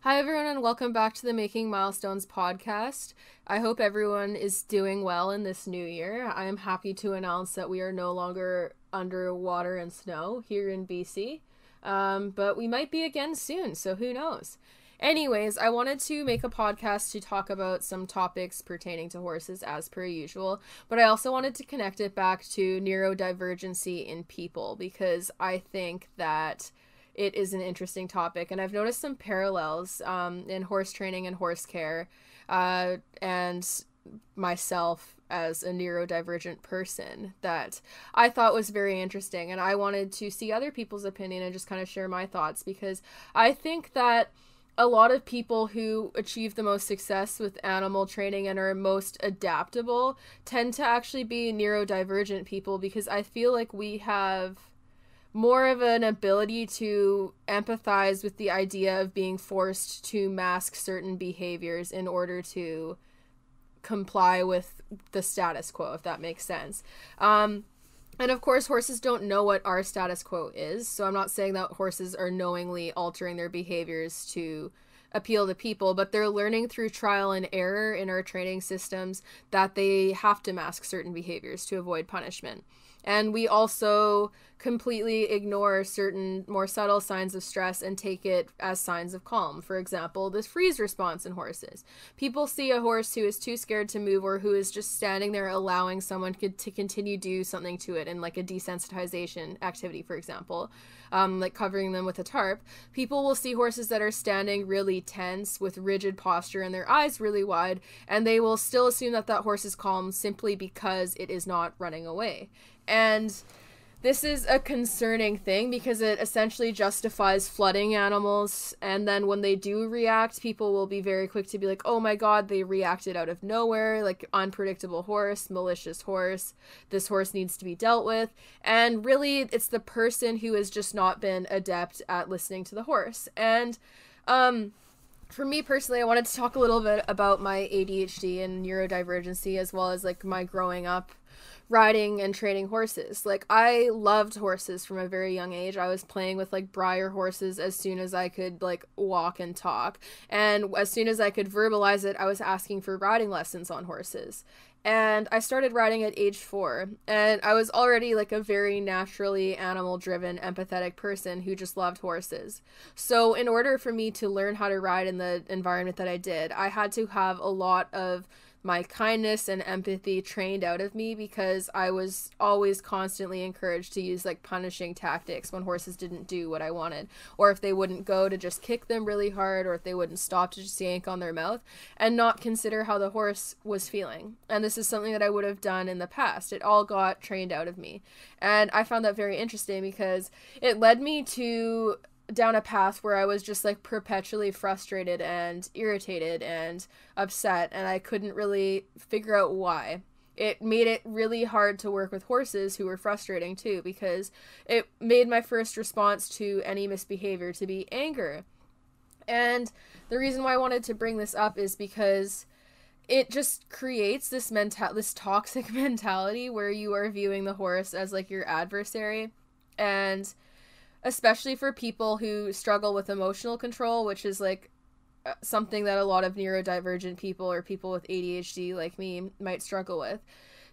Hi, everyone, and welcome back to the Making Milestones podcast. I hope everyone is doing well in this new year. I am happy to announce that we are no longer under water and snow here in BC, but we might be again soon, so who knows? Anyways, I wanted to make a podcast to talk about some topics pertaining to horses as per usual, but I also wanted to connect it back to neurodivergency in people because I think that it is an interesting topic, and I've noticed some parallels in horse training and horse care, and myself as a neurodivergent person that I thought was very interesting, and I wanted to see other people's opinion and just kind of share my thoughts because I think that a lot of people who achieve the most success with animal training and are most adaptable tend to actually be neurodivergent people because I feel like we have more of an ability to empathize with the idea of being forced to mask certain behaviors in order to comply with the status quo, if that makes sense. And of course, horses don't know what our status quo is, so I'm not saying that horses are knowingly altering their behaviors to appeal to people, but they're learning through trial and error in our training systems that they have to mask certain behaviors to avoid punishment. And we also completely ignore certain more subtle signs of stress and take it as signs of calm. For example, this freeze response in horses. People see a horse who is too scared to move or who is just standing there allowing someone to continue do something to it in like a desensitization activity, for example, like covering them with a tarp. People will see horses that are standing really tense with rigid posture and their eyes really wide, and they will still assume that that horse is calm simply because it is not running away. And this is a concerning thing because it essentially justifies flooding animals, and then when they do react, people will be very quick to be like, oh my god, they reacted out of nowhere, like unpredictable horse, malicious horse, this horse needs to be dealt with. And really, it's the person who has just not been adept at listening to the horse. And for me personally, I wanted to talk a little bit about my ADHD and neurodivergency as well as like my growing up riding and training horses. Like, I loved horses from a very young age. I was playing with like Breyer horses as soon as I could like walk and talk, and as soon as I could verbalize it, I was asking for riding lessons on horses. And I started riding at age 4, and I was already like a very naturally animal driven empathetic person who just loved horses. So in order for me to learn how to ride in the environment that I did, I had to have a lot of my kindness and empathy trained out of me because I was always constantly encouraged to use like punishing tactics when horses didn't do what I wanted, or if they wouldn't go, to just kick them really hard, or if they wouldn't stop, to just yank on their mouth and not consider how the horse was feeling. And this is something that I would have done in the past. It all got trained out of me, and I found that very interesting because it led me to down a path where I was just like perpetually frustrated and irritated and upset, and I couldn't really figure out why. It made it really hard to work with horses who were frustrating too, because it made my first response to any misbehavior to be anger. And the reason why I wanted to bring this up is because it just creates this toxic mentality where you are viewing the horse as like your adversary. And especially for people who struggle with emotional control, which is like something that a lot of neurodivergent people or people with ADHD like me might struggle with.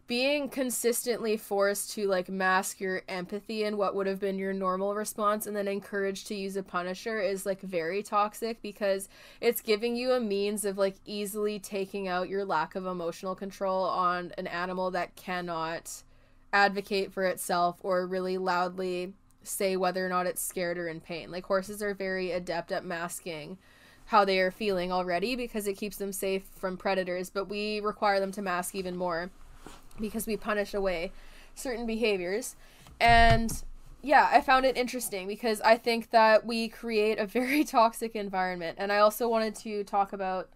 Being consistently forced to like mask your empathy and what would have been your normal response and then encouraged to use a punisher is like very toxic because it's giving you a means of like easily taking out your lack of emotional control on an animal that cannot advocate for itself or really loudly say whether or not it's scared or in pain. Like, horses are very adept at masking how they are feeling already because it keeps them safe from predators, but we require them to mask even more because we punish away certain behaviors. And yeah, I found it interesting because I think that we create a very toxic environment. And I also wanted to talk about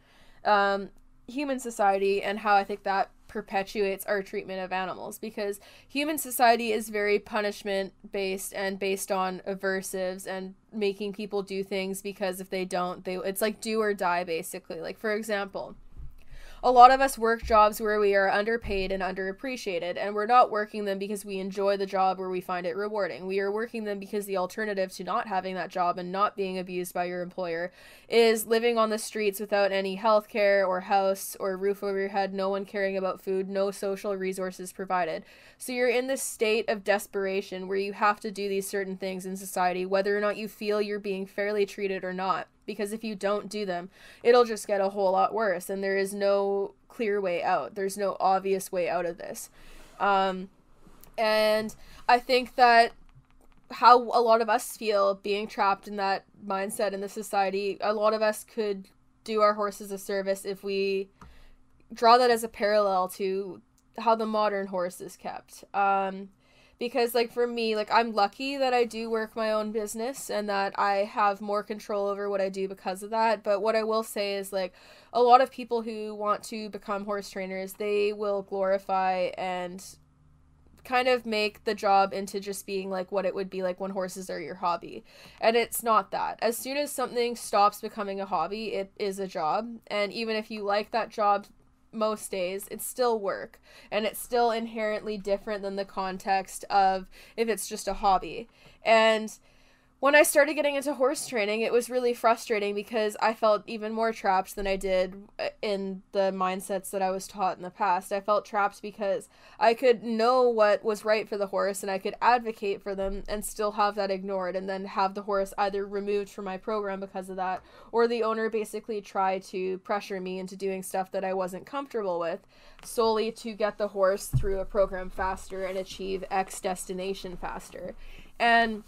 human society and how I think that perpetuates our treatment of animals, because human society is very punishment based and based on aversives and making people do things because if they don't, it's like do or die basically. Like, for example, a lot of us work jobs where we are underpaid and underappreciated, and we're not working them because we enjoy the job or we find it rewarding. We are working them because the alternative to not having that job and not being abused by your employer is living on the streets without any health care or house or roof over your head, no one caring about food, no social resources provided. So you're in this state of desperation where you have to do these certain things in society, whether or not you feel you're being fairly treated or not. Because if you don't do them, it'll just get a whole lot worse, and there is no clear way out. There's no obvious way out of this. And I think that how a lot of us feel being trapped in that mindset in the society, a lot of us could do our horses a service if we draw that as a parallel to how the modern horse is kept. Because, like, for me, like, I'm lucky that I do work my own business and that I have more control over what I do because of that. But what I will say is, like, a lot of people who want to become horse trainers, they will glorify and kind of make the job into just being like what it would be like when horses are your hobby. And it's not that. As soon as something stops becoming a hobby, it is a job. And even if you like that job most days, it's still work, and it's still inherently different than the context of if it's just a hobby. And when I started getting into horse training, it was really frustrating because I felt even more trapped than I did in the mindsets that I was taught in the past. I felt trapped because I could know what was right for the horse and I could advocate for them and still have that ignored, and then have the horse either removed from my program because of that, or the owner basically try to pressure me into doing stuff that I wasn't comfortable with solely to get the horse through a program faster and achieve X destination faster. And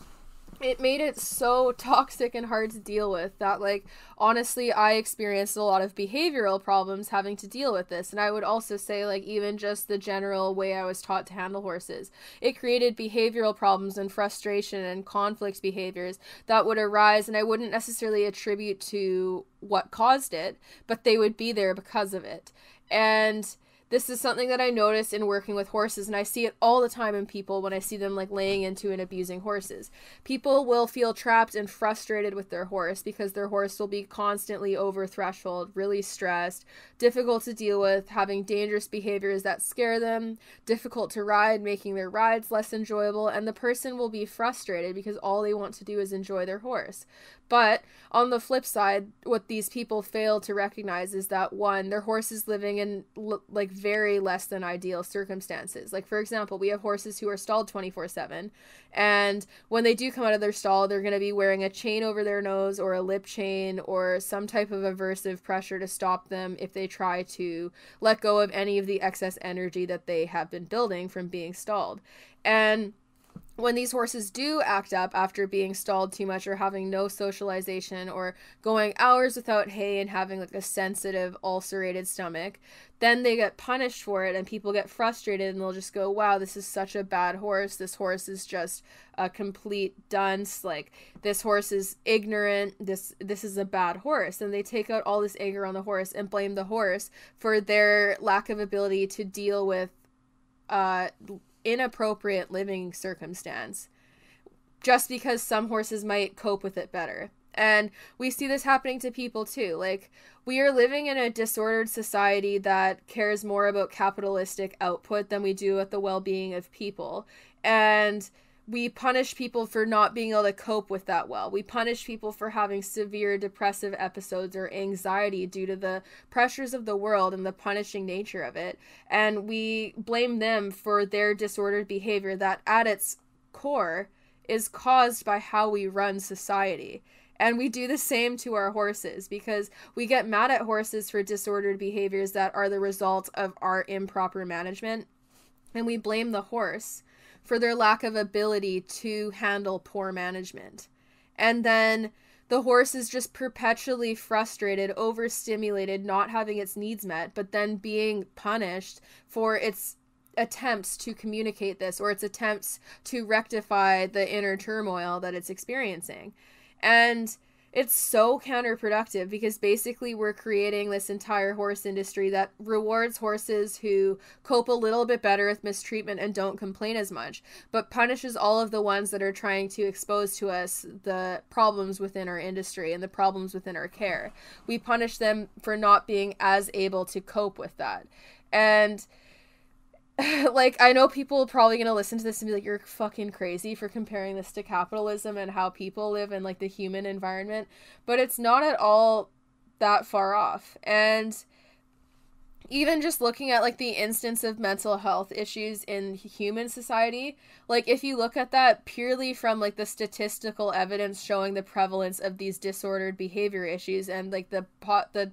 it made it so toxic and hard to deal with that, like, honestly, I experienced a lot of behavioral problems having to deal with this. And I would also say, like, even just the general way I was taught to handle horses, it created behavioral problems and frustration and conflict behaviors that would arise, and I wouldn't necessarily attribute to what caused it, but they would be there because of it. And this is something that I notice in working with horses, and I see it all the time in people when I see them, like, laying into and abusing horses. People will feel trapped and frustrated with their horse because their horse will be constantly over threshold, really stressed, difficult to deal with, having dangerous behaviors that scare them, difficult to ride, making their rides less enjoyable, and the person will be frustrated because all they want to do is enjoy their horse. But on the flip side, what these people fail to recognize is that, one, their horse is living in, like, very less than ideal circumstances. Like, for example, we have horses who are stalled 24/7, and when they do come out of their stall, they're going to be wearing a chain over their nose or a lip chain or some type of aversive pressure to stop them if they try to let go of any of the excess energy that they have been building from being stalled. And when these horses do act up after being stalled too much or having no socialization or going hours without hay and having, like, a sensitive ulcerated stomach, then they get punished for it and people get frustrated and they'll just go, wow, this is such a bad horse. This horse is just a complete dunce. Like, this horse is ignorant. This is a bad horse. And they take out all this anger on the horse and blame the horse for their lack of ability to deal with inappropriate living circumstance, just because some horses might cope with it better. And we see this happening to people too. Like, we are living in a disordered society that cares more about capitalistic output than we do with the well-being of people. And we punish people for not being able to cope with that well. We punish people for having severe depressive episodes or anxiety due to the pressures of the world and the punishing nature of it. And we blame them for their disordered behavior that at its core is caused by how we run society. And we do the same to our horses because we get mad at horses for disordered behaviors that are the result of our improper management. And we blame the horse for their lack of ability to handle poor management. And then the horse is just perpetually frustrated, overstimulated, not having its needs met, but then being punished for its attempts to communicate this or its attempts to rectify the inner turmoil that it's experiencing. And It's so counterproductive because basically we're creating this entire horse industry that rewards horses who cope a little bit better with mistreatment and don't complain as much, but punishes all of the ones that are trying to expose to us the problems within our industry and the problems within our care. We punish them for not being as able to cope with that. And like, I know people are probably going to listen to this and be like, you're fucking crazy for comparing this to capitalism and how people live in, like, the human environment. But it's not at all that far off. And even just looking at, like, the instance of mental health issues in human society, like, if you look at that purely from, like, the statistical evidence showing the prevalence of these disordered behavior issues and, like, the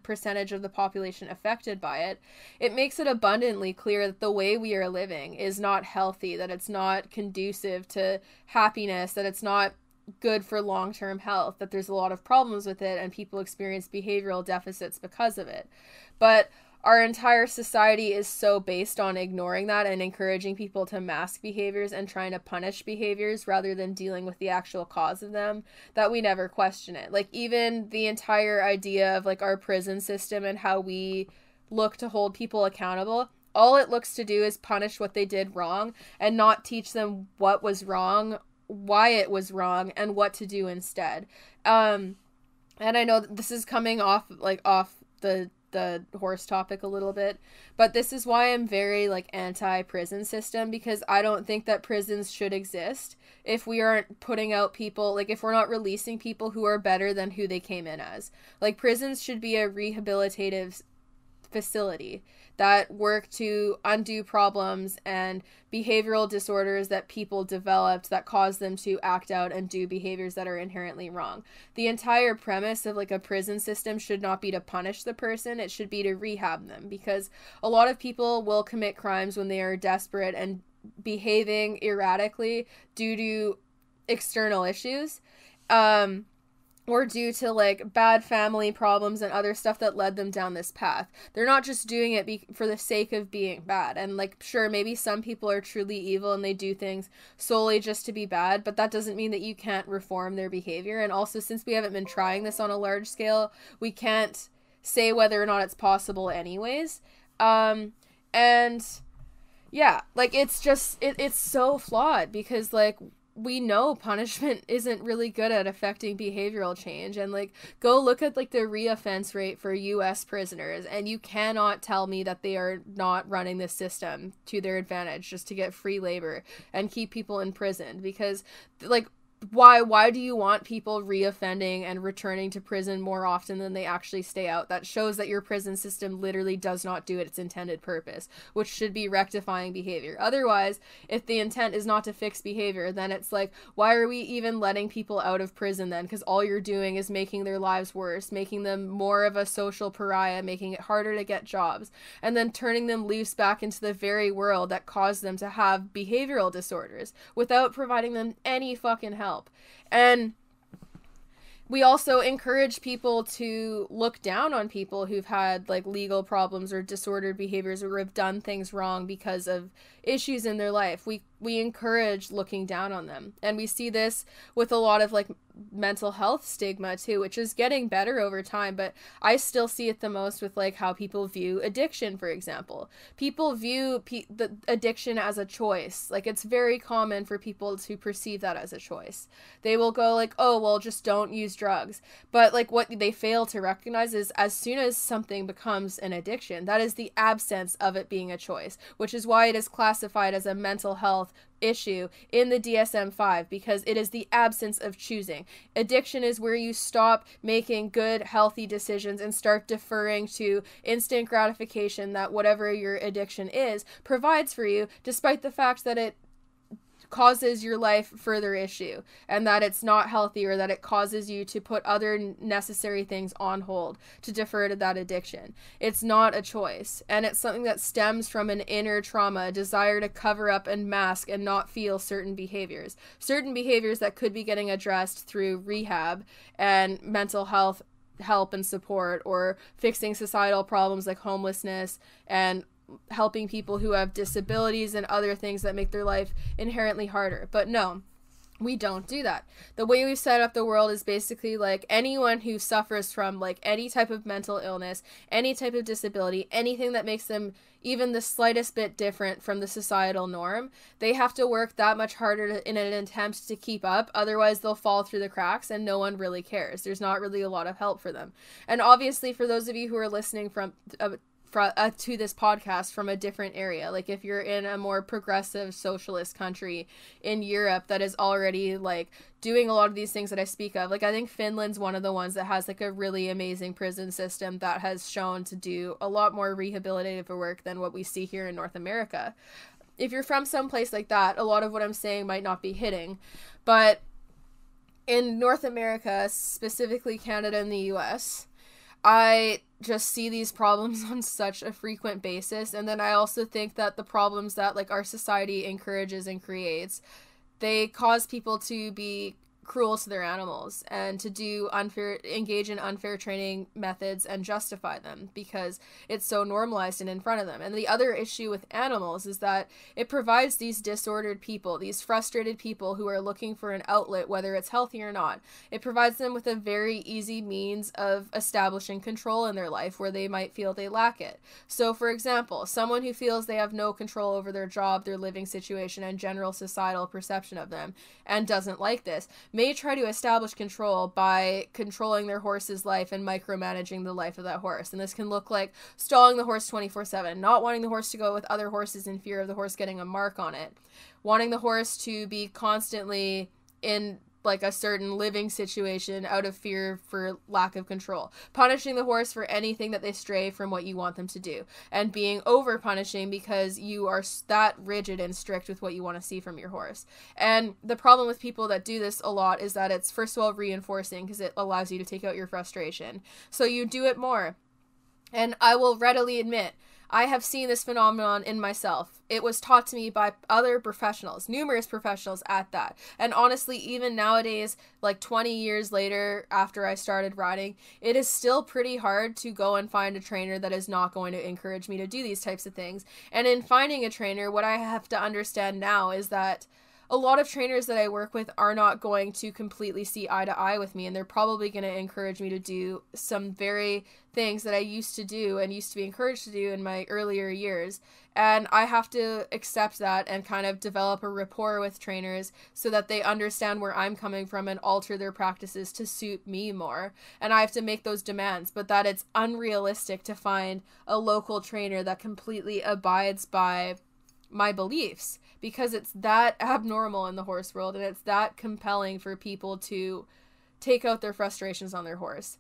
percentage of the population affected by it, it makes it abundantly clear that the way we are living is not healthy, that it's not conducive to happiness, that it's not good for long-term health, that there's a lot of problems with it, and people experience behavioral deficits because of it. But our entire society is so based on ignoring that and encouraging people to mask behaviors and trying to punish behaviors rather than dealing with the actual cause of them that we never question it. Like, even the entire idea of, like, our prison system and how we look to hold people accountable, all it looks to do is punish what they did wrong and not teach them what was wrong, why it was wrong, and what to do instead. And I know that this is coming off the horse topic a little bit, but this is why I'm very, like, anti-prison system, because I don't think that prisons should exist if we aren't putting out people, like, if we're not releasing people who are better than who they came in as. Like, prisons should be a rehabilitative facility that work to undo problems and behavioral disorders that people developed that cause them to act out and do behaviors that are inherently wrong. The entire premise of, like, a prison system should not be to punish the person, it should be to rehab them, because a lot of people will commit crimes when they are desperate and behaving erratically due to external issues. Or due to, like, bad family problems and other stuff that led them down this path. They're not just doing it for the sake of being bad. And, like, sure, maybe some people are truly evil and they do things solely just to be bad, but that doesn't mean that you can't reform their behavior. And also, since we haven't been trying this on a large scale, we can't say whether or not it's possible anyways. And yeah, like, it's just, it's so flawed because, like, we know punishment isn't really good at affecting behavioral change. And, like, go look at, like, the reoffense rate for US prisoners, and you cannot tell me that they are not running this system to their advantage just to get free labor and keep people in prison. Because, like, why do you want people reoffending and returning to prison more often than they actually stay out? That shows that your prison system literally does not do its intended purpose, which should be rectifying behavior. Otherwise, if the intent is not to fix behavior, then it's like, why are we even letting people out of prison then? Because all you're doing is making their lives worse, making them more of a social pariah, making it harder to get jobs, and then turning them loose back into the very world that caused them to have behavioral disorders without providing them any fucking help. And we also encourage people to look down on people who've had, like, legal problems or disordered behaviors or have done things wrong because of issues in their life. We encourage looking down on them. And we see this with a lot of, like, mental health stigma too, which is getting better over time, but I still see it the most with, like, how people view addiction, for example. People view the addiction as a choice. Like, it's very common for people to perceive that as a choice. They will go like, oh, well, just don't use drugs. But, like, what they fail to recognize is as soon as something becomes an addiction, that is the absence of it being a choice, which is why it is classified as a mental health issue in the DSM-5, because it is the absence of choosing. Addiction is where you stop making good, healthy decisions and start deferring to instant gratification that whatever your addiction is provides for you, despite the fact that it causes your life further issue and that it's not healthy, or that it causes you to put other necessary things on hold to defer to that addiction. It's not a choice, and it's something that stems from an inner trauma, a desire to cover up and mask and not feel certain behaviors that could be getting addressed through rehab and mental health help and support, or fixing societal problems like homelessness and helping people who have disabilities and other things that make their life inherently harder. But no, We don't do that. The way we've set up the world is basically like anyone who suffers from like any type of mental illness, any type of disability, anything that makes them even the slightest bit different from the societal norm, they have to work that much harder in an attempt to keep up. Otherwise, they'll fall through the cracks and no one really cares. There's not really a lot of help for them. And obviously, for those of you who are listening to this podcast from a different area, like if you're in a more progressive socialist country in Europe that is already like doing a lot of these things that I speak of, like I think Finland's one of the ones that has like a really amazing prison system that has shown to do a lot more rehabilitative work than what we see here in North America. If you're from some place like that, a lot of what I'm saying might not be hitting, but in North America, specifically Canada and the US, I just see these problems on such a frequent basis. And then I also think that the problems that like our society encourages and creates, they cause people to be cruel to their animals and to engage in unfair training methods and justify them because it's so normalized and in front of them. And the other issue with animals is that it provides these disordered people, these frustrated people who are looking for an outlet, whether it's healthy or not. It provides them with a very easy means of establishing control in their life where they might feel they lack it. So for example, someone who feels they have no control over their job, their living situation, and general societal perception of them and doesn't like this may try to establish control by controlling their horse's life and micromanaging the life of that horse. And this can look like stalling the horse 24/7, not wanting the horse to go with other horses in fear of the horse getting a mark on it, wanting the horse to be constantly in like a certain living situation out of fear for lack of control, punishing the horse for anything that they stray from what you want them to do, and being over punishing because you are that rigid and strict with what you want to see from your horse. And the problem with people that do this a lot is that it's first of all reinforcing because it allows you to take out your frustration. So you do it more. And I will readily admit, I have seen this phenomenon in myself. It was taught to me by other professionals, numerous professionals at that. And honestly, even nowadays, like 20 years later after I started riding, it is still pretty hard to go and find a trainer that is not going to encourage me to do these types of things. And in finding a trainer, what I have to understand now is that a lot of trainers that I work with are not going to completely see eye to eye with me, and they're probably going to encourage me to do some very things that I used to do and used to be encouraged to do in my earlier years. And I have to accept that and kind of develop a rapport with trainers so that they understand where I'm coming from and alter their practices to suit me more. And I have to make those demands, but that it's unrealistic to find a local trainer that completely abides by my beliefs, because it's that abnormal in the horse world and it's that compelling for people to take out their frustrations on their horse.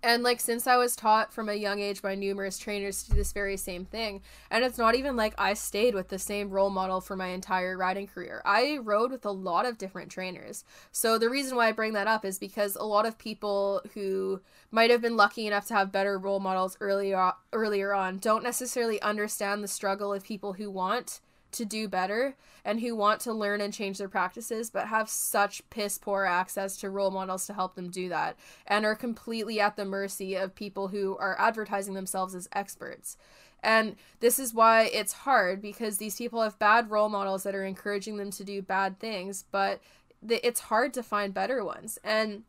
And like, since I was taught from a young age by numerous trainers to do this very same thing, and it's not even like I stayed with the same role model for my entire riding career. I rode with a lot of different trainers. So the reason why I bring that up is because a lot of people who might have been lucky enough to have better role models earlier on don't necessarily understand the struggle of people who want to do better and who want to learn and change their practices, but have such piss poor access to role models to help them do that, and are completely at the mercy of people who are advertising themselves as experts. And this is why it's hard, because these people have bad role models that are encouraging them to do bad things, but it's hard to find better ones. And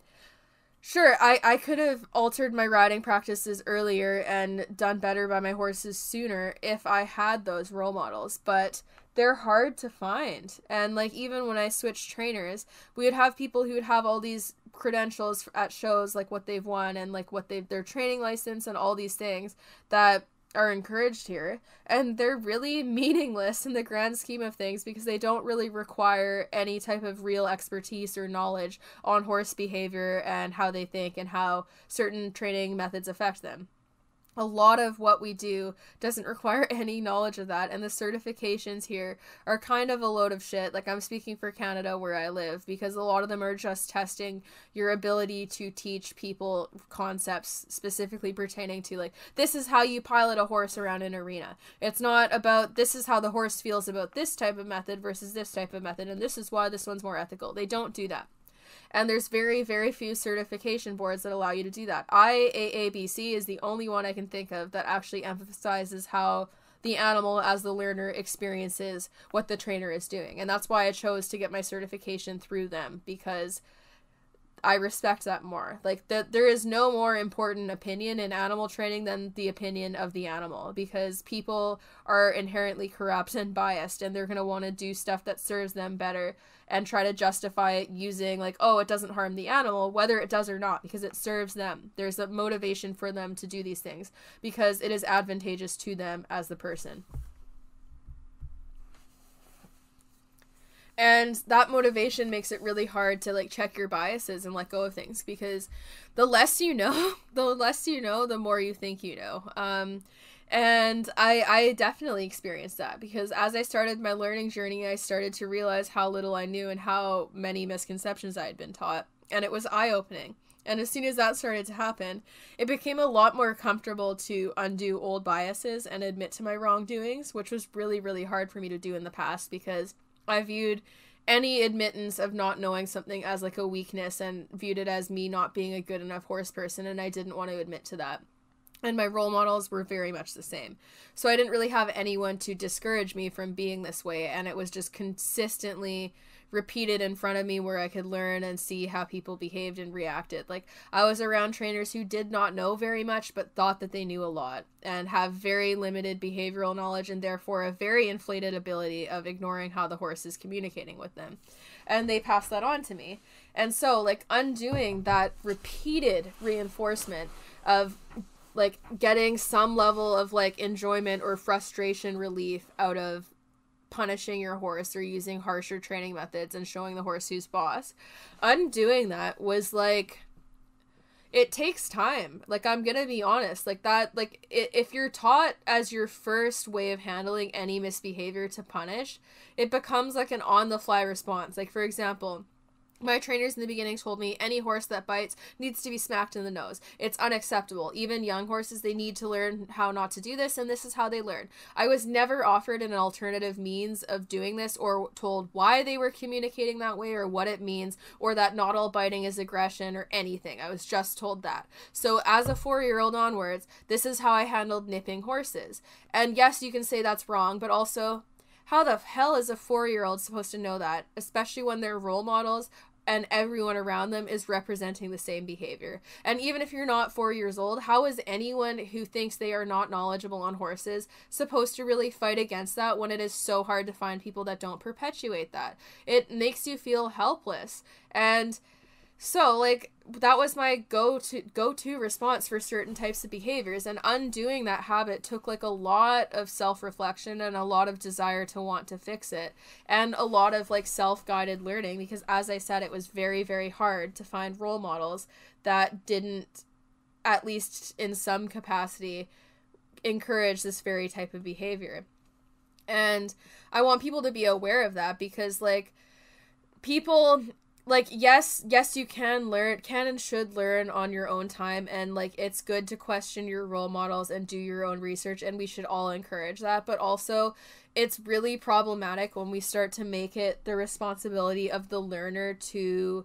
sure, I could have altered my riding practices earlier and done better by my horses sooner if I had those role models, but they're hard to find. And like, even when I switched trainers, we would have people who would have all these credentials at shows, like what they've won and like their training license and all these things that are encouraged here, and they're really meaningless in the grand scheme of things because they don't really require any type of real expertise or knowledge on horse behavior and how they think and how certain training methods affect them. A lot of what we do doesn't require any knowledge of that, and the certifications here are kind of a load of shit. Like, I'm speaking for Canada where I live, because a lot of them are just testing your ability to teach people concepts specifically pertaining to, like, this is how you pilot a horse around an arena. It's not about this is how the horse feels about this type of method versus this type of method, and this is why this one's more ethical. They don't do that. And there's very, very few certification boards that allow you to do that. IAABC is the only one I can think of that actually emphasizes how the animal as the learner experiences what the trainer is doing. And that's why I chose to get my certification through them, because I respect that more. Like, there is no more important opinion in animal training than the opinion of the animal, because people are inherently corrupt and biased, and they're going to want to do stuff that serves them better and try to justify it using, like, oh, it doesn't harm the animal, whether it does or not, because it serves them. There's a motivation for them to do these things because it is advantageous to them as the person. And that motivation makes it really hard to, like, check your biases and let go of things, because the less you know, the more you think you know. And I definitely experienced that, because as I started my learning journey, I started to realize how little I knew and how many misconceptions I had been taught. And it was eye-opening. And as soon as that started to happen, it became a lot more comfortable to undo old biases and admit to my wrongdoings, which was really, really hard for me to do in the past, because I viewed any admittance of not knowing something as, like, a weakness, and viewed it as me not being a good enough horse person, and I didn't want to admit to that. And my role models were very much the same. So I didn't really have anyone to discourage me from being this way, and it was just consistently repeated in front of me where I could learn and see how people behaved and reacted. Like, I was around trainers who did not know very much but thought that they knew a lot, and have very limited behavioral knowledge, and therefore a very inflated ability of ignoring how the horse is communicating with them. And they pass that on to me. And so, like, undoing that repeated reinforcement of, like, getting some level of, like, enjoyment or frustration relief out of punishing your horse or using harsher training methods and showing the horse who's boss. Undoing that was, like, it takes time. Like, I'm gonna be honest, like, that, like, if you're taught as your first way of handling any misbehavior to punish, it becomes like an on-the-fly response. Like, for example, my trainers in the beginning told me any horse that bites needs to be smacked in the nose. It's unacceptable. Even young horses, they need to learn how not to do this, and this is how they learn. I was never offered an alternative means of doing this, or told why they were communicating that way, or what it means, or that not all biting is aggression, or anything. I was just told that. So as a 4-year-old onwards, this is how I handled nipping horses. And yes, you can say that's wrong, but also, how the hell is a 4-year-old supposed to know that? Especially when their role models and everyone around them is representing the same behavior. And even if you're not 4 years old, how is anyone who thinks they are not knowledgeable on horses supposed to really fight against that when it is so hard to find people that don't perpetuate that? It makes you feel helpless. And so, like, that was my go-to response for certain types of behaviors, and undoing that habit took, like, a lot of self-reflection and a lot of desire to want to fix it, and a lot of, like, self-guided learning, because, as I said, it was very, very hard to find role models that didn't, at least in some capacity, encourage this very type of behavior. And I want people to be aware of that, because, like, people, like, yes, you can and should learn on your own time, and, like, it's good to question your role models and do your own research, and we should all encourage that. But also, it's really problematic when we start to make it the responsibility of the learner to,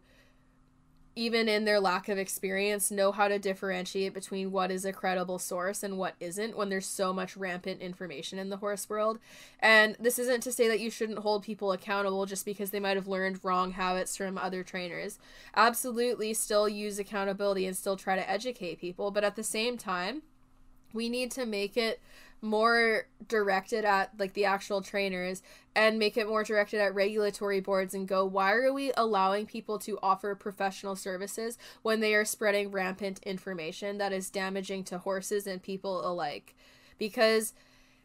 even in their lack of experience, know how to differentiate between what is a credible source and what isn't, when there's so much rampant information in the horse world. And this isn't to say that you shouldn't hold people accountable just because they might have learned wrong habits from other trainers. Absolutely still use accountability and still try to educate people, but at the same time, we need to make it more directed at, like, the actual trainers, and make it more directed at regulatory boards, and go, why are we allowing people to offer professional services when they are spreading rampant information that is damaging to horses and people alike? Because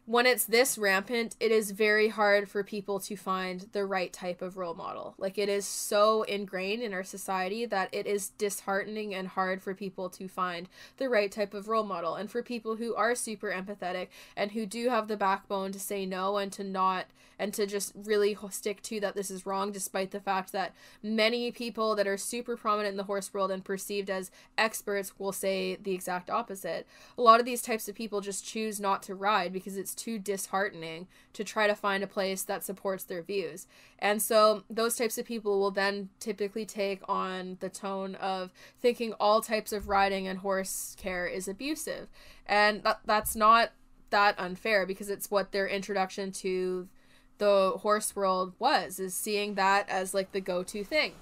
when it's this rampant, it is very hard for people to find the right type of role model. Like, it is so ingrained in our society that it is disheartening and hard for people to find the right type of role model. And for people who are super empathetic and who do have the backbone to say no, and to not, and to just really stick to that this is wrong, despite the fact that many people that are super prominent in the horse world and perceived as experts will say the exact opposite. A lot of these types of people just choose not to ride because it's too disheartening to try to find a place that supports their views. And so those types of people will then typically take on the tone of thinking all types of riding and horse care is abusive. And that's not that unfair, because it's what their introduction to the horse world was, is seeing that as like the go-to thing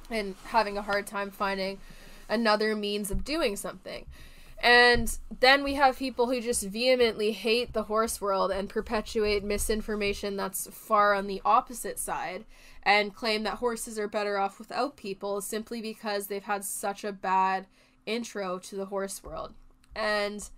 and having a hard time finding another means of doing something. And then we have people who just vehemently hate the horse world and perpetuate misinformation that's far on the opposite side, and claim that horses are better off without people simply because they've had such a bad intro to the horse world. And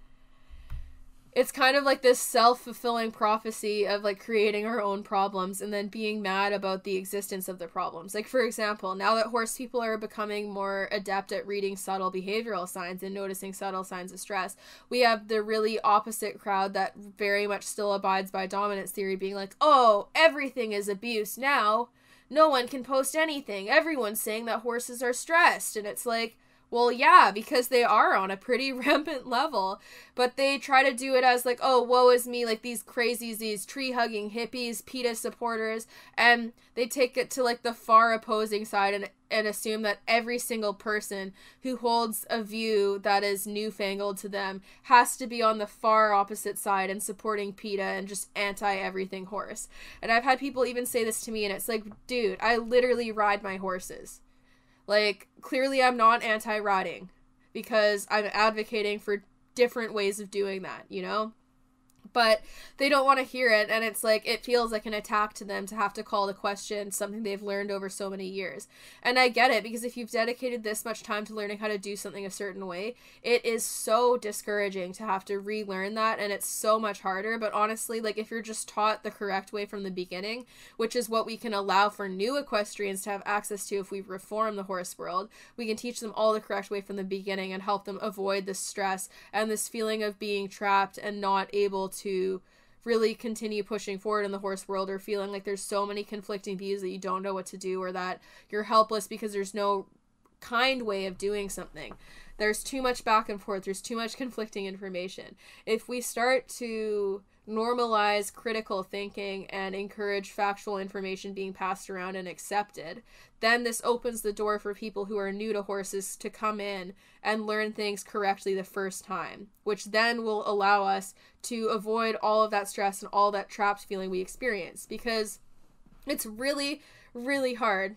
it's kind of like this self-fulfilling prophecy of like creating our own problems and then being mad about the existence of the problems. Like, for example, now that horse people are becoming more adept at reading subtle behavioral signs and noticing subtle signs of stress, we have the really opposite crowd that very much still abides by dominance theory, being like, oh, everything is abuse now. No one can post anything. Everyone's saying that horses are stressed. And it's like, well, yeah, because they are on a pretty rampant level, but they try to do it as like, oh, woe is me, like these crazies, these tree-hugging hippies, PETA supporters, and they take it to like the far opposing side and assume that every single person who holds a view that is newfangled to them has to be on the far opposite side and supporting PETA and just anti-everything horse. And I've had people even say this to me, and it's like, dude, I literally ride my horses. Like, clearly I'm not anti-riding because I'm advocating for different ways of doing that, you know? But they don't want to hear it, and it's like, it feels like an attack to them to have to call to question something they've learned over so many years. And I get it, because if you've dedicated this much time to learning how to do something a certain way, it is so discouraging to have to relearn that, and it's so much harder. But honestly, like, if you're just taught the correct way from the beginning, which is what we can allow for new equestrians to have access to if we reform the horse world, we can teach them all the correct way from the beginning and help them avoid this stress and this feeling of being trapped and not able to really continue pushing forward in the horse world, or feeling like there's so many conflicting views that you don't know what to do, or that you're helpless because there's no kind way of doing something. There's too much back and forth. There's too much conflicting information. If we start to normalize critical thinking and encourage factual information being passed around and accepted, then this opens the door for people who are new to horses to come in and learn things correctly the first time, which then will allow us to avoid all of that stress and all that trapped feeling we experience. Because it's really, really hard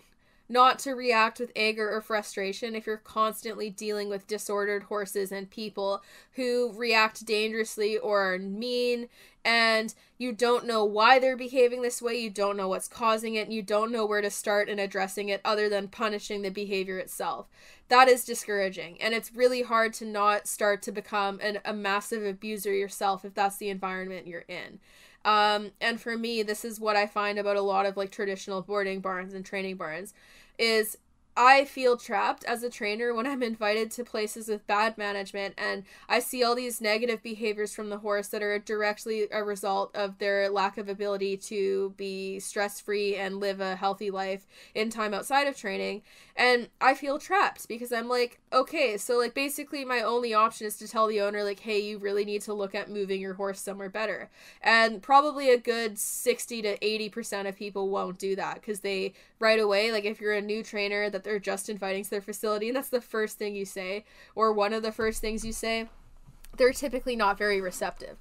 not to react with anger or frustration if you're constantly dealing with disordered horses and people who react dangerously or are mean, and you don't know why they're behaving this way, you don't know what's causing it, and you don't know where to start in addressing it other than punishing the behavior itself. That is discouraging, and it's really hard to not start to become a massive abuser yourself if that's the environment you're in. And for me, this is what I find about a lot of like traditional boarding barns and training barns, is I feel trapped as a trainer when I'm invited to places with bad management and I see all these negative behaviors from the horse that are directly a result of their lack of ability to be stress-free and live a healthy life in time outside of training. And I feel trapped because I'm like, okay, so like basically my only option is to tell the owner like, hey, you really need to look at moving your horse somewhere better. And probably a good 60 to 80% of people won't do that because they right away, like if you're a new trainer that they're just inviting to their facility and that's the first thing you say, or one of the first things you say, they're typically not very receptive.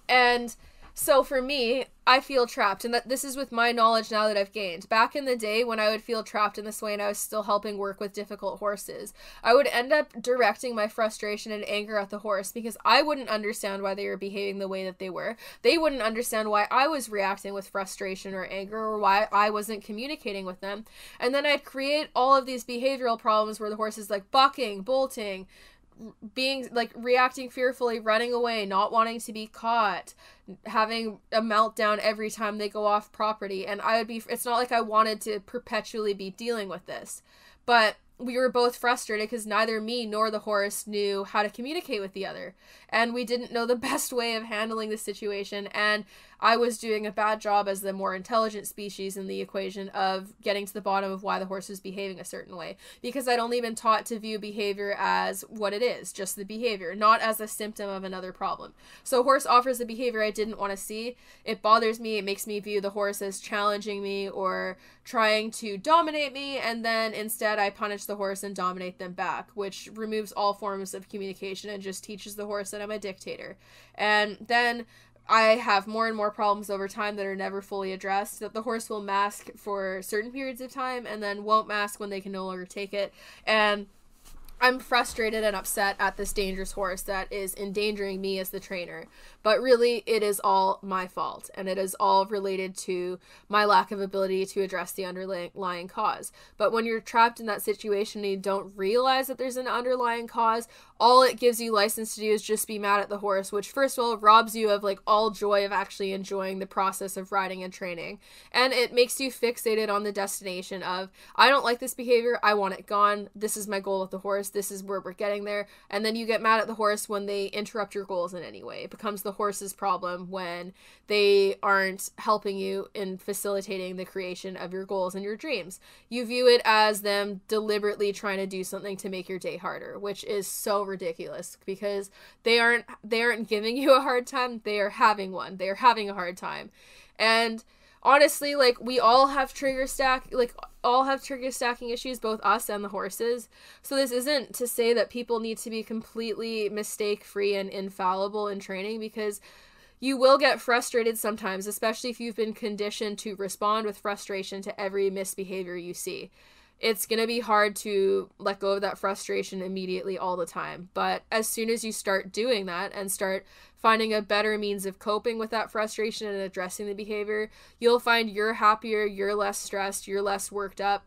And so for me, I feel trapped, and that this is with my knowledge now that I've gained. Back in the day when I would feel trapped in this way and I was still helping work with difficult horses, I would end up directing my frustration and anger at the horse because I wouldn't understand why they were behaving the way that they were. They wouldn't understand why I was reacting with frustration or anger, or why I wasn't communicating with them. And then I'd create all of these behavioral problems where the horse is like bucking, bolting, being like reacting fearfully, running away, not wanting to be caught, having a meltdown every time they go off property. And it's not like I wanted to perpetually be dealing with this, but we were both frustrated because neither me nor the horse knew how to communicate with the other, and we didn't know the best way of handling the situation. And I was doing a bad job as the more intelligent species in the equation of getting to the bottom of why the horse was behaving a certain way, because I'd only been taught to view behavior as what it is, just the behavior, not as a symptom of another problem. So horse offers a behavior I didn't want to see. It bothers me. It makes me view the horse as challenging me or trying to dominate me, and then instead I punish the horse and dominate them back, which removes all forms of communication and just teaches the horse that I'm a dictator. And then I have more and more problems over time that are never fully addressed, that the horse will mask for certain periods of time and then won't mask when they can no longer take it. And I'm frustrated and upset at this dangerous horse that is endangering me as the trainer. But really, it is all my fault, and it is all related to my lack of ability to address the underlying cause. But when you're trapped in that situation and you don't realize that there's an underlying cause, all it gives you license to do is just be mad at the horse, which first of all robs you of like all joy of actually enjoying the process of riding and training. And it makes you fixated on the destination of, I don't like this behavior, I want it gone, this is my goal with the horse, this is where we're getting there. And then you get mad at the horse when they interrupt your goals in any way. It becomes the horse's problem when they aren't helping you in facilitating the creation of your goals and your dreams. You view it as them deliberately trying to do something to make your day harder, which is so ridiculous, because they aren't giving you a hard time, they are having one. They are having a hard time. And honestly, like, we all have trigger stacking issues, both us and the horses. So this isn't to say that people need to be completely mistake-free and infallible in training, because you will get frustrated sometimes, especially if you've been conditioned to respond with frustration to every misbehavior you see. It's going to be hard to let go of that frustration immediately all the time. But as soon as you start doing that and start finding a better means of coping with that frustration and addressing the behavior, you'll find you're happier, you're less stressed, you're less worked up,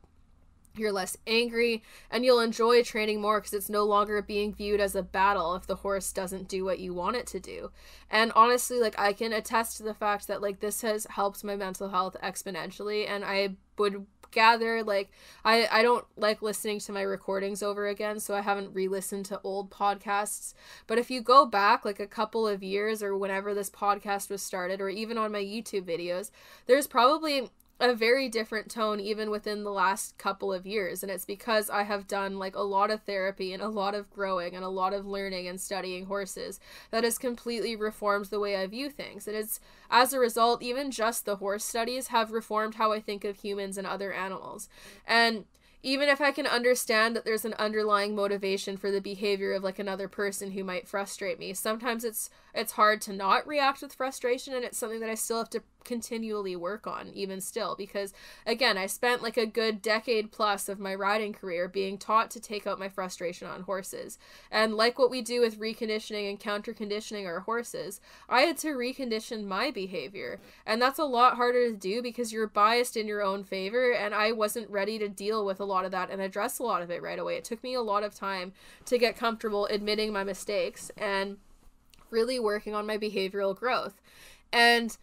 you're less angry, and you'll enjoy training more because it's no longer being viewed as a battle if the horse doesn't do what you want it to do. And honestly, like, I can attest to the fact that, like, this has helped my mental health exponentially, and I would gather, like, I don't like listening to my recordings over again, so I haven't re-listened to old podcasts, but if you go back like a couple of years or whenever this podcast was started, or even on my YouTube videos, there's probably a very different tone even within the last couple of years. And it's because I have done like a lot of therapy and a lot of growing and a lot of learning and studying horses that has completely reformed the way I view things. And it's as a result, even just the horse studies have reformed how I think of humans and other animals. And even if I can understand that there's an underlying motivation for the behavior of like another person who might frustrate me, sometimes it's hard to not react with frustration, and it's something that I still have to continually work on even still, because again, I spent like a good decade plus of my riding career being taught to take out my frustration on horses. And like what we do with reconditioning and counter conditioning our horses, I had to recondition my behavior, and that's a lot harder to do because you're biased in your own favor, and I wasn't ready to deal with a lot of that and address a lot of it right away. It took me a lot of time to get comfortable admitting my mistakes and really working on my behavioral growth. And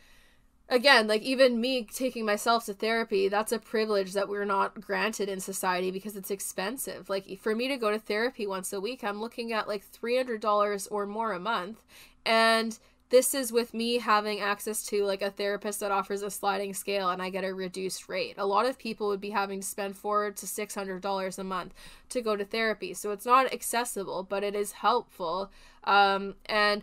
again, like, even me taking myself to therapy, that's a privilege that we're not granted in society because it's expensive. Like, for me to go to therapy once a week, I'm looking at like $300 or more a month. And this is with me having access to like a therapist that offers a sliding scale and I get a reduced rate. A lot of people would be having to spend $400 to $600 a month to go to therapy. So it's not accessible, but it is helpful. And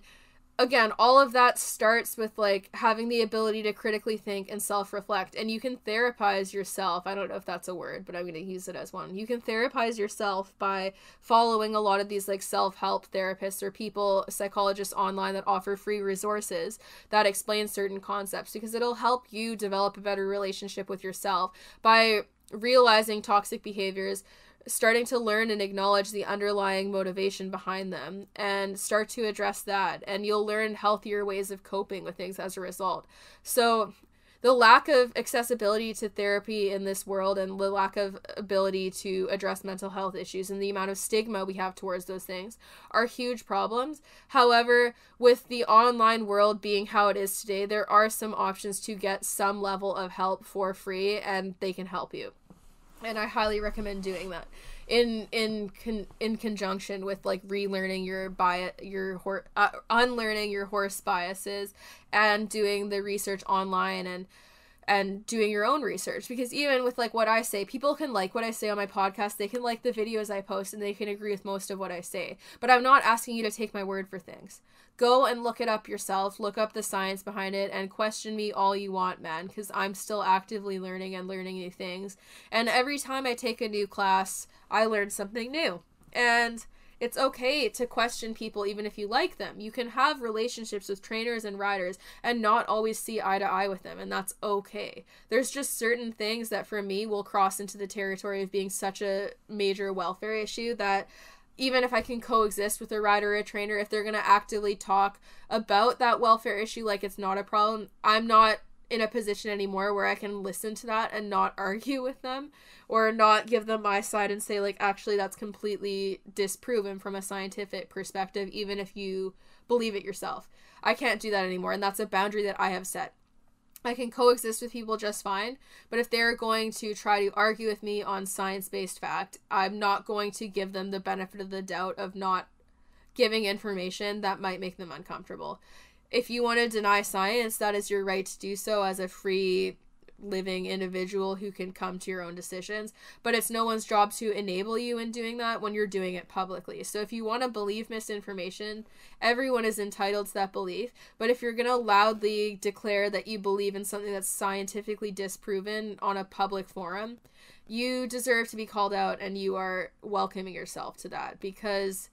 again, all of that starts with like having the ability to critically think and self-reflect. And you can therapize yourself. I don't know if that's a word, but I'm going to use it as one. You can therapize yourself by following a lot of these like self-help therapists or people, psychologists online that offer free resources that explain certain concepts, because it'll help you develop a better relationship with yourself by realizing toxic behaviors, starting to learn and acknowledge the underlying motivation behind them, and start to address that, and you'll learn healthier ways of coping with things as a result. So the lack of accessibility to therapy in this world, and the lack of ability to address mental health issues, and the amount of stigma we have towards those things are huge problems. However, with the online world being how it is today, there are some options to get some level of help for free, and they can help you. And I highly recommend doing that in conjunction with like relearning unlearning your horse biases, and doing the research online and doing your own research. Because even with like what I say, people can like what I say on my podcast, they can like the videos I post, and they can agree with most of what I say. But I'm not asking you to take my word for things. Go and look it up yourself, look up the science behind it, and question me all you want, man, because I'm still actively learning and learning new things. And every time I take a new class, I learn something new. And It's okay to question people even if you like them. You can have relationships with trainers and riders and not always see eye to eye with them, and that's okay. There's just certain things that for me will cross into the territory of being such a major welfare issue that even if I can coexist with a rider or a trainer, if they're going to actively talk about that welfare issue like it's not a problem, I'm not in a position anymore where I can listen to that and not argue with them or not give them my side and say, like, actually that's completely disproven from a scientific perspective, even if you believe it yourself. I can't do that anymore, and that's a boundary that I have set. I can coexist with people just fine, but if they're going to try to argue with me on science-based fact, I'm not going to give them the benefit of the doubt of not giving information that might make them uncomfortable. If you want to deny science, that is your right to do so as a free living individual who can come to your own decisions, but it's no one's job to enable you in doing that when you're doing it publicly. So if you want to believe misinformation, everyone is entitled to that belief, but if you're going to loudly declare that you believe in something that's scientifically disproven on a public forum, you deserve to be called out, and you are welcoming yourself to that, because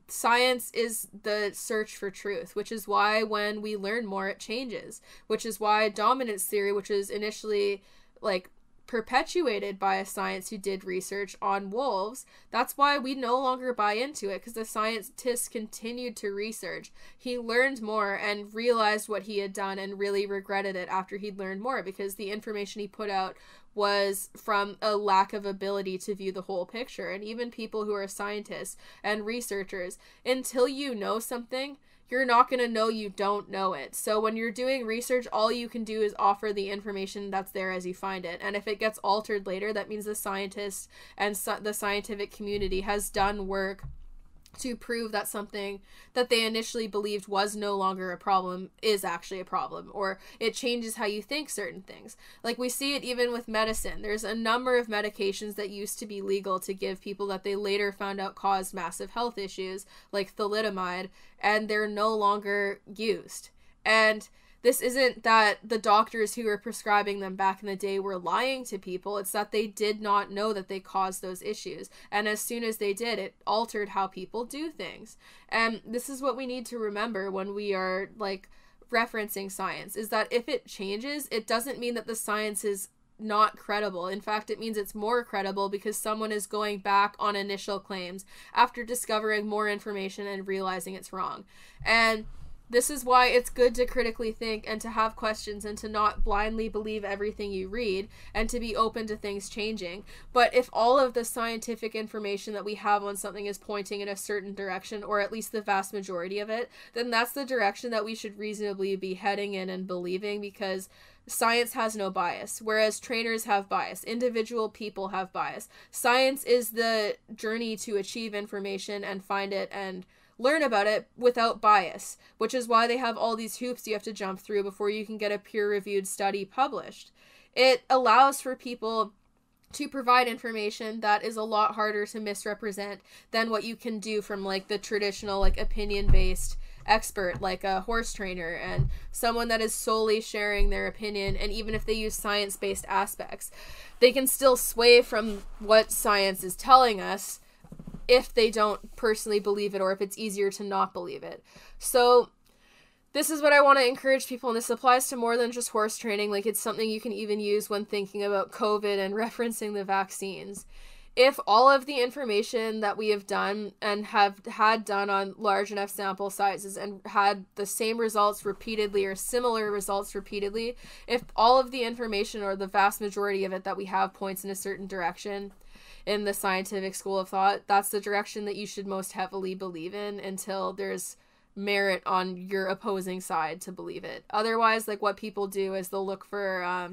science is the search for truth, which is why when we learn more, it changes, which is why dominance theory, which is initially like perpetuated by a scientist who did research on wolves, that's why we no longer buy into it, because the scientist continued to research. He learned more and realized what he had done and really regretted it after he'd learned more, because the information he put out was from a lack of ability to view the whole picture. And even people who are scientists and researchers, until you know something, you're not going to know you don't know it. So when you're doing research, all you can do is offer the information that's there as you find it. And if it gets altered later, that means the scientist and the scientific community has done work to prove that something that they initially believed was no longer a problem is actually a problem, or it changes how you think certain things. Like we see it even with medicine. There's a number of medications that used to be legal to give people that they later found out caused massive health issues, like thalidomide, and they're no longer used. And this isn't that the doctors who were prescribing them back in the day were lying to people. It's that they did not know that they caused those issues. And as soon as they did, it altered how people do things. And this is what we need to remember when we are like referencing science, is that if it changes, it doesn't mean that the science is not credible. In fact, it means it's more credible because someone is going back on initial claims after discovering more information and realizing it's wrong. And this is why it's good to critically think and to have questions and to not blindly believe everything you read and to be open to things changing. But if all of the scientific information that we have on something is pointing in a certain direction, or at least the vast majority of it, then that's the direction that we should reasonably be heading in and believing, because science has no bias, whereas trainers have bias. Individual people have bias. Science is the journey to achieve information and find it and learn about it without bias, which is why they have all these hoops you have to jump through before you can get a peer-reviewed study published. It allows for people to provide information that is a lot harder to misrepresent than what you can do from like the traditional like opinion-based expert like a horse trainer and someone that is solely sharing their opinion. And even if they use science-based aspects, they can still sway from what science is telling us if they don't personally believe it, or if it's easier to not believe it. So this is what I want to encourage people, and this applies to more than just horse training. Like, it's something you can even use when thinking about COVID and referencing the vaccines. If all of the information that we have done and have had done on large enough sample sizes and had the same results repeatedly or similar results repeatedly, if all of the information or the vast majority of it that we have points in a certain direction in the scientific school of thought, that's the direction that you should most heavily believe in until there's merit on your opposing side to believe it. Otherwise, like what people do is they'll look for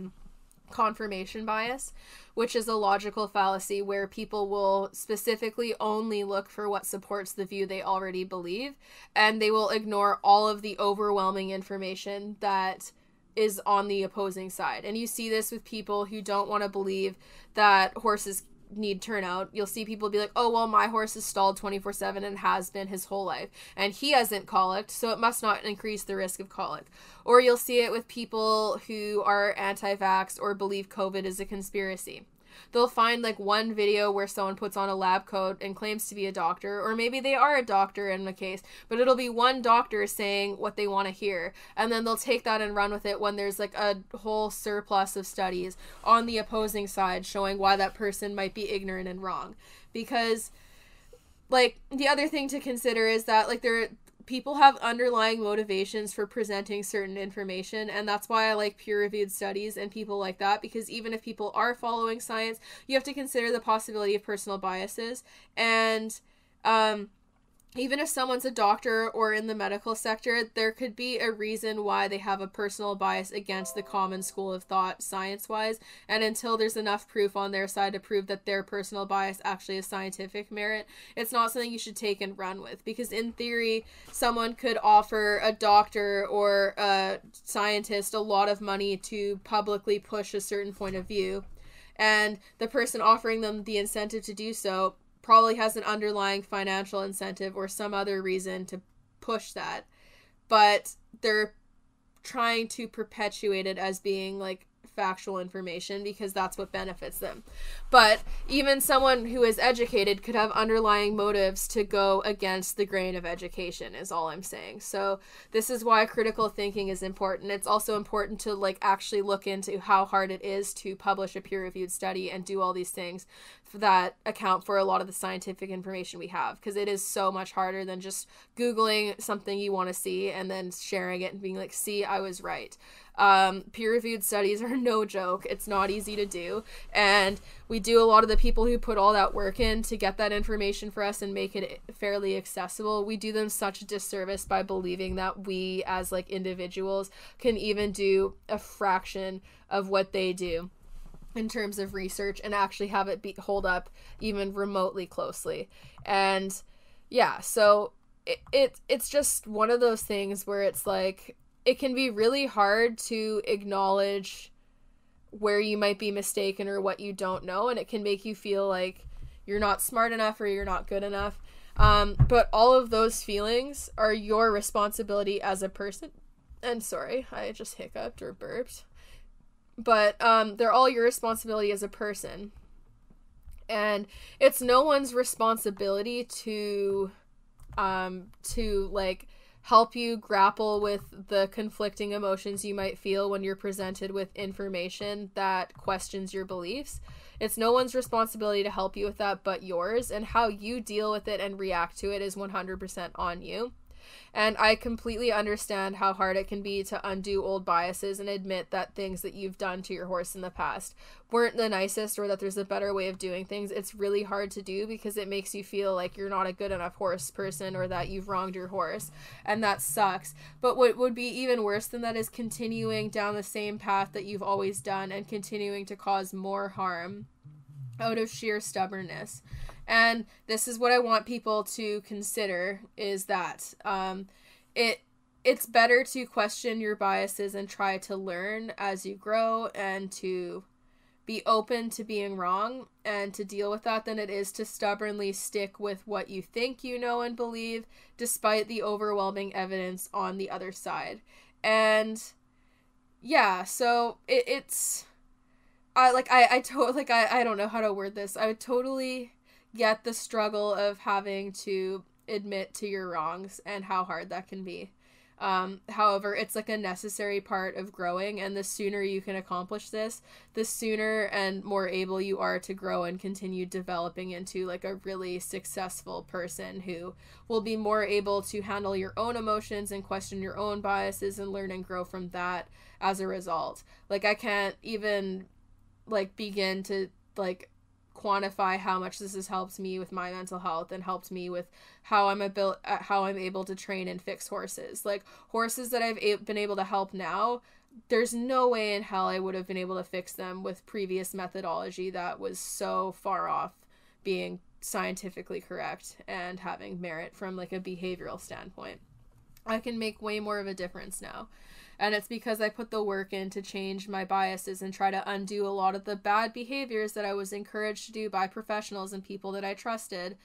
confirmation bias, which is a logical fallacy where people will specifically only look for what supports the view they already believe, and they will ignore all of the overwhelming information that is on the opposing side. And you see this with people who don't want to believe that horses need turnout. You'll see people be like, oh, well, my horse is stalled 24/7 and has been his whole life, and he hasn't colicked, so it must not increase the risk of colic. Or you'll see it with people who are anti-vax or believe COVID is a conspiracy. They'll find like one video where someone puts on a lab coat and claims to be a doctor, or maybe they are a doctor in the case, but it'll be one doctor saying what they want to hear, and then they'll take that and run with it when there's like a whole surplus of studies on the opposing side showing why that person might be ignorant and wrong. Because like the other thing to consider is that like people have underlying motivations for presenting certain information, and that's why I like peer-reviewed studies and people like that, because even if people are following science, you have to consider the possibility of personal biases. And even if someone's a doctor or in the medical sector, there could be a reason why they have a personal bias against the common school of thought science-wise, and until there's enough proof on their side to prove that their personal bias actually has scientific merit, it's not something you should take and run with. Because in theory, someone could offer a doctor or a scientist a lot of money to publicly push a certain point of view, and the person offering them the incentive to do so probably has an underlying financial incentive or some other reason to push that, but they're trying to perpetuate it as being like factual information because that's what benefits them. But even someone who is educated could have underlying motives to go against the grain of education, is all I'm saying. So this is why critical thinking is important. It's also important to like actually look into how hard it is to publish a peer-reviewed study and do all these things that account for a lot of the scientific information we have, because it is so much harder than just Googling something you want to see and then sharing it and being like, see, I was right. Peer-reviewed studies are no joke. It's not easy to do, and we do a lot of the people who put all that work in to get that information for us and make it fairly accessible, we do them such a disservice by believing that we as like individuals can even do a fraction of what they do in terms of research and actually have it hold up even remotely closely. And yeah, so it's just one of those things where it's like, it can be really hard to acknowledge where you might be mistaken or what you don't know, and it can make you feel like you're not smart enough or you're not good enough. But all of those feelings are your responsibility as a person. And sorry, I just hiccuped or burped. But they're all your responsibility as a person. And it's no one's responsibility to like help you grapple with the conflicting emotions you might feel when you're presented with information that questions your beliefs. It's no one's responsibility to help you with that but yours, and how you deal with it and react to it is 100% on you. And I completely understand how hard it can be to undo old biases and admit that things that you've done to your horse in the past weren't the nicest, or that there's a better way of doing things. It's really hard to do because it makes you feel like you're not a good enough horse person, or that you've wronged your horse, and that sucks. But what would be even worse than that is continuing down the same path that you've always done and continuing to cause more harm out of sheer stubbornness. And this is what I want people to consider, is that it's better to question your biases and try to learn as you grow and to be open to being wrong and to deal with that, than it is to stubbornly stick with what you think you know and believe despite the overwhelming evidence on the other side. And yeah, so I don't know how to word this. I would totally get the struggle of having to admit to your wrongs and how hard that can be. However, it's like a necessary part of growing, and the sooner you can accomplish this, the sooner and more able you are to grow and continue developing into like a really successful person who will be more able to handle your own emotions and question your own biases and learn and grow from that as a result. Like, I can't even like begin to like quantify how much this has helped me with my mental health and helped me with how I'm able to train and fix horses. Like, horses that I've been able to help now, there's no way in hell I would have been able to fix them with previous methodology that was so far off being scientifically correct and having merit from like a behavioral standpoint. I can make way more of a difference now. And it's because I put the work in to change my biases and try to undo a lot of the bad behaviors that I was encouraged to do by professionals and people that I trusted,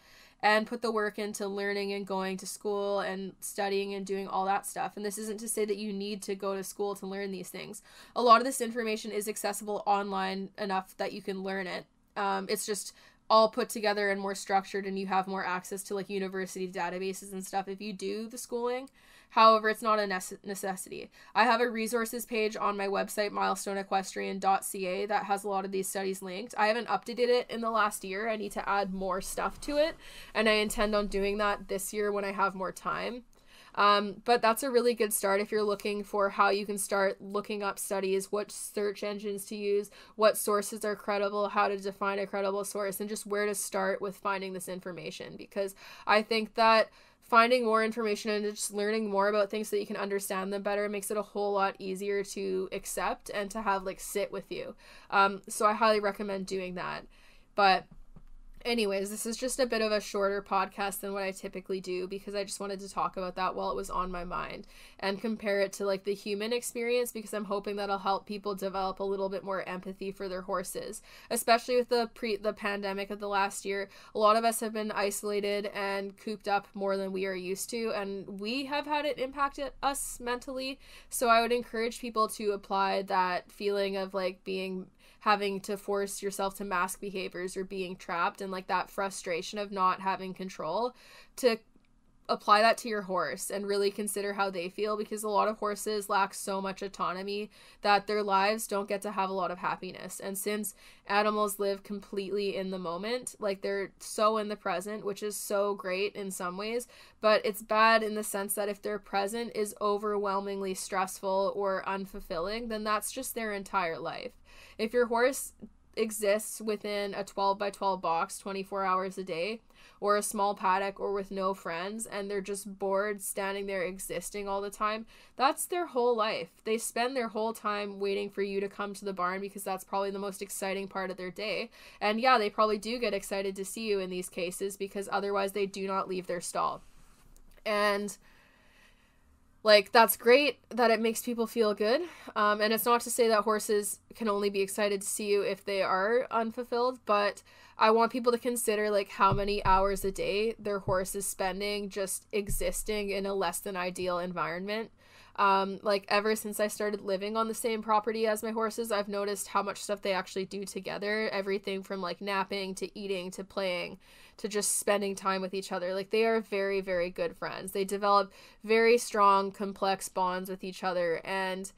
and put the work into learning and going to school and studying and doing all that stuff. And this isn't to say that you need to go to school to learn these things. A lot of this information is accessible online enough that you can learn it. It's just all put together and more structured, and you have more access to like university databases and stuff if you do the schooling. However, it's not a necessity. I have a resources page on my website, milestoneequestrian.ca, that has a lot of these studies linked. I haven't updated it in the last year. I need to add more stuff to it, and I intend on doing that this year when I have more time. But that's a really good start if you're looking for how you can start looking up studies, what search engines to use, what sources are credible, how to define a credible source, and just where to start with finding this information. Because I think that finding more information and just learning more about things so that you can understand them better makes it a whole lot easier to accept and to have like sit with you. So I highly recommend doing that. But anyways, this is just a bit of a shorter podcast than what I typically do because I just wanted to talk about that while it was on my mind and compare it to like the human experience, because I'm hoping that'll help people develop a little bit more empathy for their horses, especially with the pandemic of the last year. A lot of us have been isolated and cooped up more than we are used to, and we have had it impact us mentally. So I would encourage people to apply that feeling of like having to force yourself to mask behaviors or being trapped and like that frustration of not having control, to apply that to your horse and really consider how they feel, because a lot of horses lack so much autonomy that their lives don't get to have a lot of happiness. And since animals live completely in the moment, like they're so in the present, which is so great in some ways, but it's bad in the sense that if their present is overwhelmingly stressful or unfulfilling, then that's just their entire life. If your horse exists within a 12 by 12 box 24 hours a day, or a small paddock, or with no friends, and they're just bored standing there existing all the time, that's their whole life. They spend their whole time waiting for you to come to the barn because that's probably the most exciting part of their day. And yeah, they probably do get excited to see you in these cases because otherwise they do not leave their stall. And like, that's great that it makes people feel good. And it's not to say that horses can only be excited to see you if they are unfulfilled, but I want people to consider like how many hours a day their horse is spending just existing in a less than ideal environment. Like ever since I started living on the same property as my horses, I've noticed how much stuff they actually do together. Everything from like napping to eating to playing to just spending time with each other. Like they are very, very good friends. They develop very strong, complex bonds with each other, and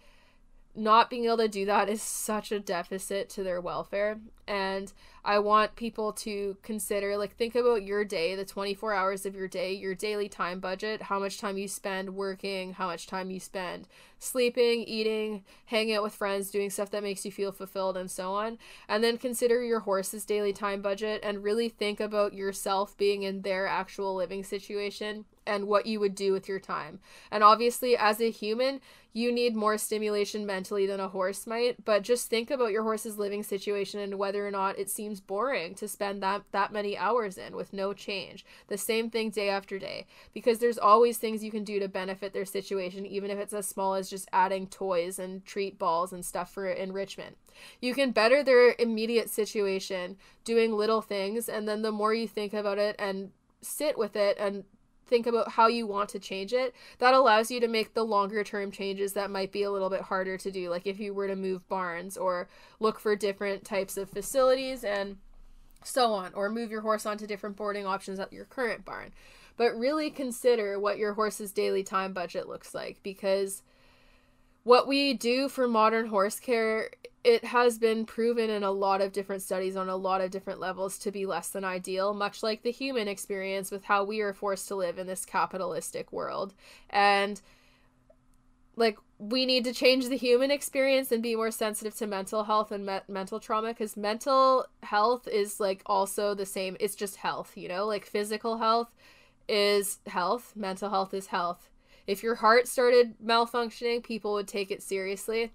not being able to do that is such a deficit to their welfare. And I want people to consider, like, think about your day, the 24 hours of your day, your daily time budget, how much time you spend working, how much time you spend sleeping, eating, hanging out with friends, doing stuff that makes you feel fulfilled, and so on. And then consider your horse's daily time budget and really think about yourself being in their actual living situation and what you would do with your time. And obviously, as a human, you need more stimulation mentally than a horse might, but just think about your horse's living situation and whether or not it seems boring to spend that many hours in with no change. The same thing day after day, because there's always things you can do to benefit their situation, even if it's as small as just adding toys and treat balls and stuff for enrichment. You can better their immediate situation doing little things, and then the more you think about it and sit with it and think about how you want to change it, that allows you to make the longer term changes that might be a little bit harder to do, like if you were to move barns or look for different types of facilities and so on, or move your horse onto different boarding options at your current barn. But really consider what your horse's daily time budget looks like, because what we do for modern horse care, it has been proven in a lot of different studies on a lot of different levels to be less than ideal, much like the human experience with how we are forced to live in this capitalistic world. And like, we need to change the human experience and be more sensitive to mental health and mental trauma, because mental health is like also the same. It's just health, you know, like physical health is health, mental health is health. If your heart started malfunctioning, people would take it seriously.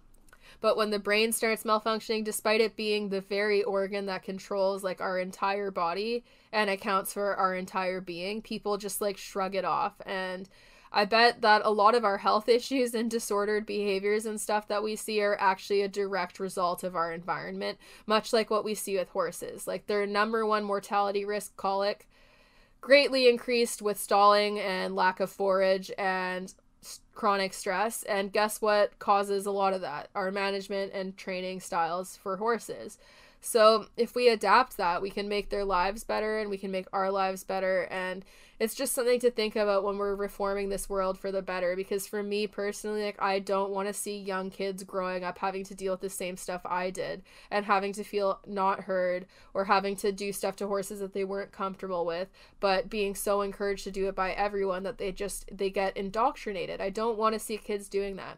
But when the brain starts malfunctioning, despite it being the very organ that controls like our entire body and accounts for our entire being, people just like shrug it off. And I bet that a lot of our health issues and disordered behaviors and stuff that we see are actually a direct result of our environment, much like what we see with horses. Like their number one mortality risk, colic, greatly increased with stalling and lack of forage and chronic stress. And guess what causes a lot of that? Our management and training styles for horses. So if we adapt that, we can make their lives better and we can make our lives better. And it's just something to think about when we're reforming this world for the better. Because for me personally, like, I don't want to see young kids growing up having to deal with the same stuff I did and having to feel not heard or having to do stuff to horses that they weren't comfortable with, but being so encouraged to do it by everyone that they get indoctrinated. I don't want to see kids doing that.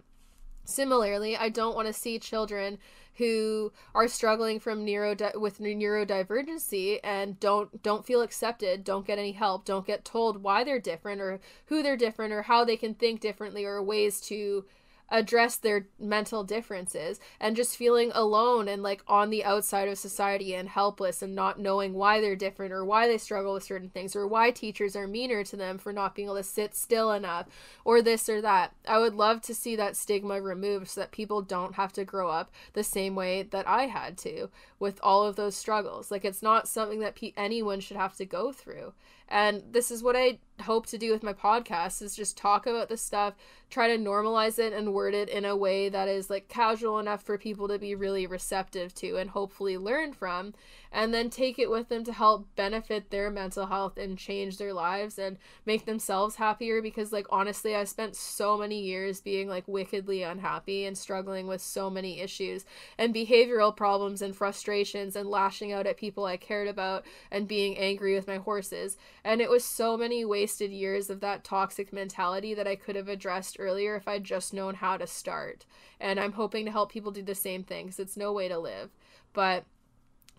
Similarly, I don't want to see children who are struggling with neurodivergency and don't feel accepted, don't get any help, don't get told why they're different or who they're different or how they can think differently or ways to address their mental differences, and just feeling alone and like on the outside of society and helpless and not knowing why they're different or why they struggle with certain things or why teachers are meaner to them for not being able to sit still enough or this or that. I would love to see that stigma removed so that people don't have to grow up the same way that I had to with all of those struggles. Like, it's not something that anyone should have to go through. And this is what I hope to do with my podcast, is just talk about this stuff, try to normalize it and word it in a way that is like casual enough for people to be really receptive to and hopefully learn from, and then take it with them to help benefit their mental health and change their lives and make themselves happier. Because like, honestly, I spent so many years being like wickedly unhappy and struggling with so many issues and behavioral problems and frustrations and lashing out at people I cared about and being angry with my horses. And it was so many wasted years of that toxic mentality that I could have addressed earlier if I'd just known how to start. And I'm hoping to help people do the same thing, because it's no way to live. But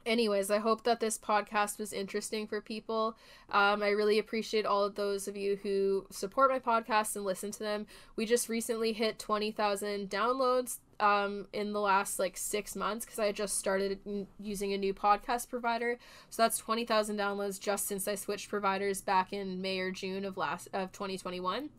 anyways, I hope that this podcast was interesting for people. I really appreciate all of those of you who support my podcast and listen to them. We just recently hit 20,000 downloads in the last like 6 months, because I just started using a new podcast provider. So that's 20,000 downloads just since I switched providers back in May or June of 2021.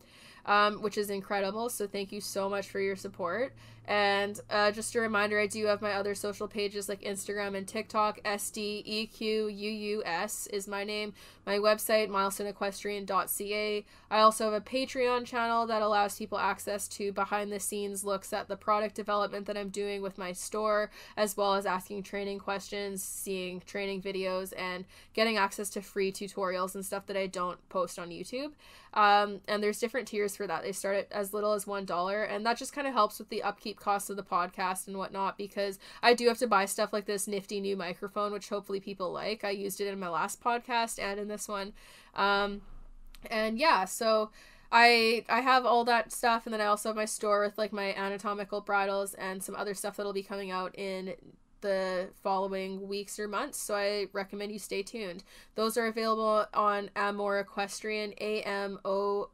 Which is incredible. So thank you so much for your support. And just a reminder, I do have my other social pages like Instagram and TikTok. SDEQUUS is my name. My website, milestoneequestrian.ca. I also have a Patreon channel that allows people access to behind the scenes looks at the product development that I'm doing with my store, as well as asking training questions, seeing training videos, and getting access to free tutorials and stuff that I don't post on YouTube. And there's different tiers for that. They start at as little as $1, and that just kind of helps with the upkeep costs of the podcast and whatnot, because I do have to buy stuff like this nifty new microphone, which hopefully people like. I used it in my last podcast and in this one. And yeah, so I have all that stuff, and then I also have my store with like my anatomical bridles and some other stuff that'll be coming out in the following weeks or months, so I recommend you stay tuned. Those are available on Amore Equestrian, AMORE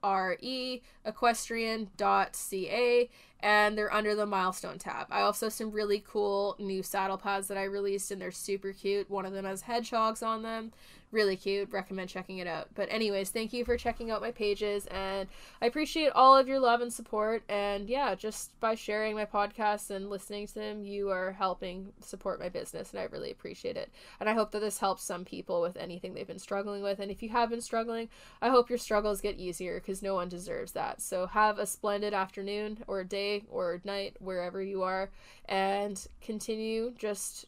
equestrian.ca, and they're under the milestone tab. I also have some really cool new saddle pads that I released, and they're super cute. One of them has hedgehogs on them. Really cute. Recommend checking it out. But anyways, thank you for checking out my pages, and I appreciate all of your love and support. And yeah, just by sharing my podcasts and listening to them, you are helping support my business, and I really appreciate it. And I hope that this helps some people with anything they've been struggling with. And if you have been struggling, I hope your struggles get easier, because no one deserves that. So have a splendid afternoon or day or night wherever you are, and continue just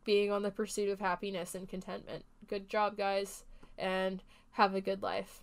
being on the pursuit of happiness and contentment. Good job, guys, and have a good life.